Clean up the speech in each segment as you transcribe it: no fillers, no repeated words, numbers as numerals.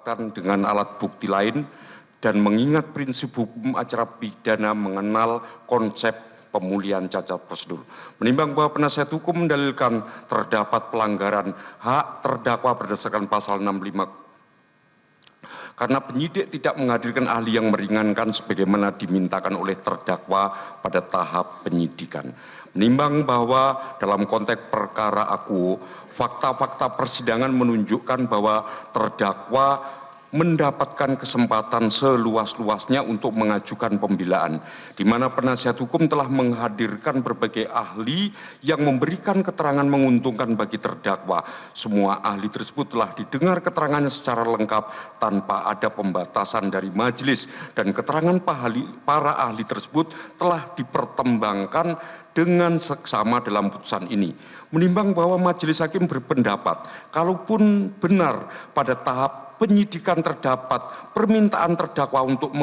dikuatkan dengan alat bukti lain dan mengingat prinsip hukum acara pidana mengenal konsep pemulihan cacat prosedur. Menimbang bahwa penasihat hukum mendalilkan terdapat pelanggaran hak terdakwa berdasarkan pasal 65 karena penyidik tidak menghadirkan ahli yang meringankan sebagaimana dimintakan oleh terdakwa pada tahap penyidikan. Menimbang bahwa dalam konteks perkara akuo, fakta-fakta persidangan menunjukkan bahwa terdakwa mendapatkan kesempatan seluas-luasnya untuk mengajukan pembelaan, di mana penasihat hukum telah menghadirkan berbagai ahli yang memberikan keterangan menguntungkan bagi terdakwa. Semua ahli tersebut telah didengar keterangannya secara lengkap tanpa ada pembatasan dari majelis, dan keterangan para ahli tersebut telah dipertimbangkan dengan seksama dalam putusan ini. Menimbang bahwa majelis hakim berpendapat, kalaupun benar pada tahap penyidikan terdapat permintaan terdakwa untuk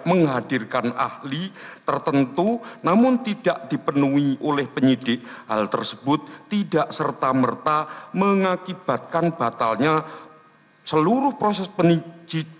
menghadirkan ahli tertentu namun tidak dipenuhi oleh penyidik, hal tersebut tidak serta-merta mengakibatkan batalnya seluruh proses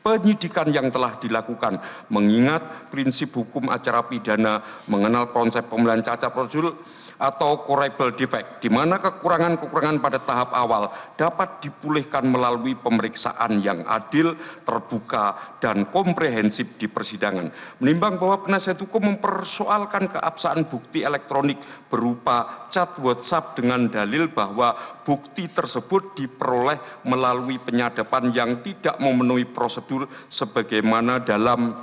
penyidikan yang telah dilakukan, mengingat prinsip hukum acara pidana mengenal konsep pemulihan cacat prosedur atau correctable defect, di mana kekurangan-kekurangan pada tahap awal dapat dipulihkan melalui pemeriksaan yang adil, terbuka, dan komprehensif di persidangan. Menimbang bahwa penasihat hukum mempersoalkan keabsahan bukti elektronik berupa chat WhatsApp dengan dalil bahwa bukti tersebut diperoleh melalui penyadapan yang tidak memenuhi prosedur sebagaimana dalam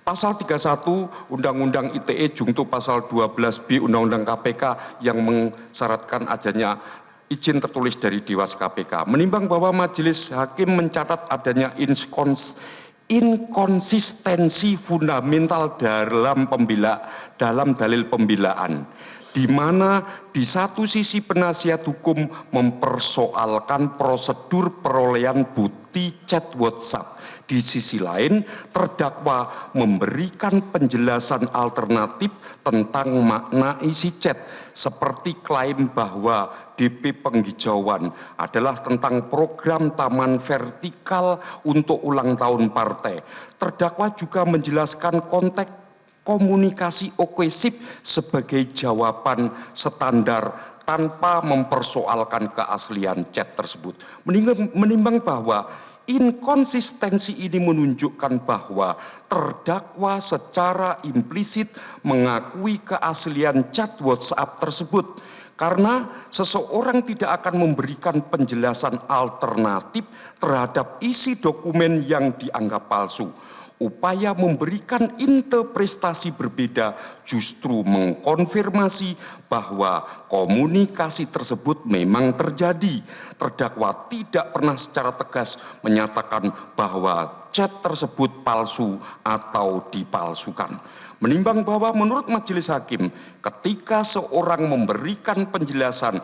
Pasal 31 Undang-Undang ITE junto pasal 12B Undang-Undang KPK yang mensyaratkan adanya izin tertulis dari Dewas KPK. Menimbang bahwa majelis hakim mencatat adanya inkonsistensi fundamental dalam dalil pembelaan, di mana di satu sisi penasihat hukum mempersoalkan prosedur perolehan bukti chat WhatsApp. Di sisi lain, terdakwa memberikan penjelasan alternatif tentang makna isi chat, seperti klaim bahwa DP penghijauan adalah tentang program taman vertikal untuk ulang tahun partai. Terdakwa juga menjelaskan konteks komunikasi kohesif sebagai jawaban standar tanpa mempersoalkan keaslian chat tersebut. Menimbang bahwa inkonsistensi ini menunjukkan bahwa terdakwa secara implisit mengakui keaslian chat WhatsApp tersebut, karena seseorang tidak akan memberikan penjelasan alternatif terhadap isi dokumen yang dianggap palsu. Upaya memberikan interpretasi berbeda justru mengkonfirmasi bahwa komunikasi tersebut memang terjadi. Terdakwa tidak pernah secara tegas menyatakan bahwa chat tersebut palsu atau dipalsukan. Menimbang bahwa menurut majelis hakim, ketika seorang memberikan penjelasan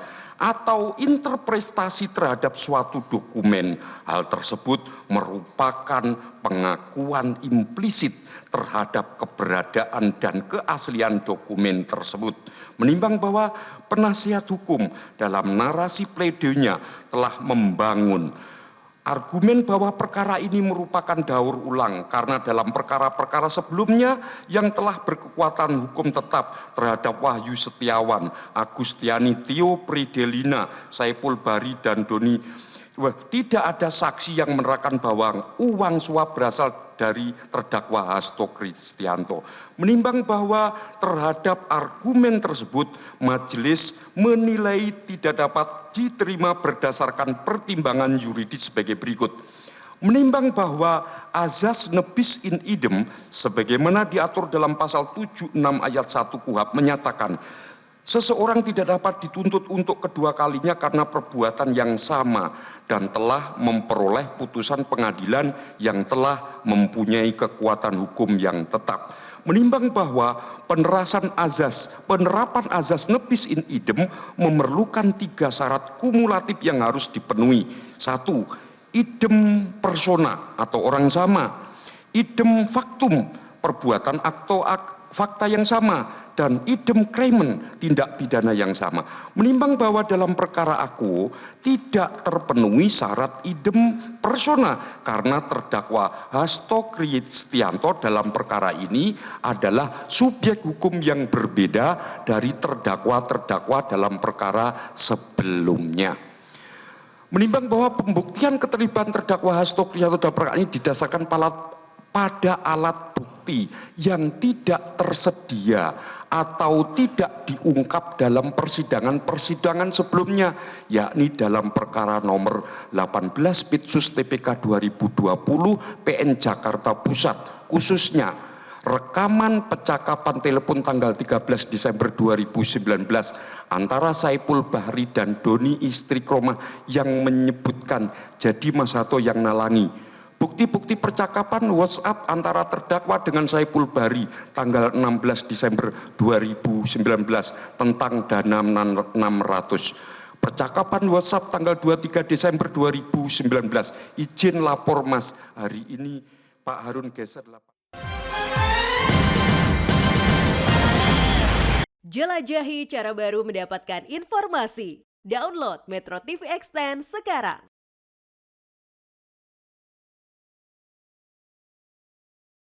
atau interpretasi terhadap suatu dokumen, hal tersebut merupakan pengakuan implisit terhadap keberadaan dan keaslian dokumen tersebut. Menimbang bahwa penasihat hukum dalam narasi pledoinya telah membangun argumen bahwa perkara ini merupakan daur ulang karena dalam perkara-perkara sebelumnya yang telah berkekuatan hukum tetap terhadap Wahyu Setiawan, Agustiani, Tio Pridelina, Saiful Bari, dan Doni, tidak ada saksi yang menerangkan bahwa uang suap berasal dari terdakwa Hasto Kristianto. Menimbang bahwa terhadap argumen tersebut, majelis menilai tidak dapat diterima berdasarkan pertimbangan yuridis sebagai berikut. Menimbang bahwa azas nebis in idem sebagaimana diatur dalam pasal 76 ayat 1 KUHP menyatakan seseorang tidak dapat dituntut untuk kedua kalinya karena perbuatan yang sama dan telah memperoleh putusan pengadilan yang telah mempunyai kekuatan hukum yang tetap. Menimbang bahwa penerapan azas nebis in idem memerlukan 3 syarat kumulatif yang harus dipenuhi. 1. Idem persona atau orang sama. Idem faktum, perbuatan atau fakta yang sama. dan idem claimant tindak pidana yang sama. Menimbang bahwa dalam perkara aku tidak terpenuhi syarat idem persona karena terdakwa Hasto Kristianto dalam perkara ini adalah subjek hukum yang berbeda dari terdakwa-terdakwa dalam perkara sebelumnya. Menimbang bahwa pembuktian keterlibatan terdakwa Hasto Kristianto dalam perkara ini didasarkan pada alat bukti yang tidak tersedia atau tidak diungkap dalam persidangan sebelumnya, yakni dalam perkara nomor 18 Pitsus TPK 2020 PN Jakarta Pusat, khususnya rekaman percakapan telepon tanggal 13 Desember 2019 antara Saipul Bahri dan Doni istri Kromah yang menyebutkan jadi Mas Hasto yang nalangi. Bukti-bukti percakapan WhatsApp antara terdakwa dengan Saipul Bahri tanggal 16 Desember 2019 tentang dana 600. Percakapan WhatsApp tanggal 23 Desember 2019. Izin lapor Mas, hari ini Pak Harun geser. Jelajahi cara baru mendapatkan informasi. Download Metro TV Extend sekarang.